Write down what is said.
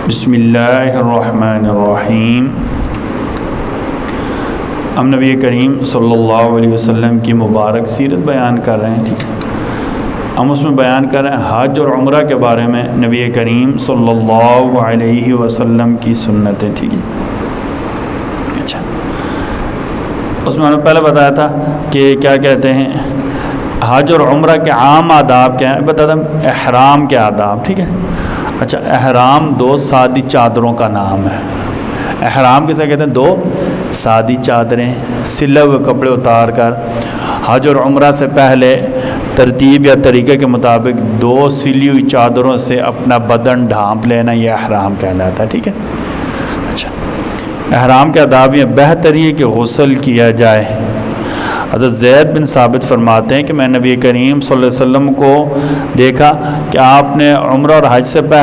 بسم اللہ الرحمن الرحیم۔ ہم نبی کریم صلی اللہ علیہ وسلم کی مبارک سیرت بیان کر رہے ہیں، ٹھیک ہے۔ ہم اس میں بیان کر رہے ہیں حج اور عمرہ کے بارے میں نبی کریم صلی اللہ علیہ وسلم کی سنتیں، ٹھیک ہے۔ اچھا، اس میں ہم نے پہلے بتایا تھا کہ کیا کہتے ہیں حج اور عمرہ کے عام آداب کیا ہیں، بتاتا ہوں احرام کے آداب، ٹھیک ہے۔ اچھا، احرام دو سادی چادروں کا نام ہے۔ احرام کسے کہتے ہیں؟ دو سادی چادریں سلے ہوئے کپڑے اتار کر حج اور عمرہ سے پہلے ترتیب یا طریقے کے مطابق دو سلی ہوئی چادروں سے اپنا بدن ڈھانپ لینا، یہ احرام کہلاتا ہے، ٹھیک ہے۔ اچھا، احرام کے آداب یہ بہتر ہے کہ غسل کیا جائے۔ حضرت زید بن ثابت فرماتے ہیں کہ میں نبی کریم صلی اللہ علیہ وسلم کو دیکھا کہ آپ نے عمرہ اور حج سے پہلے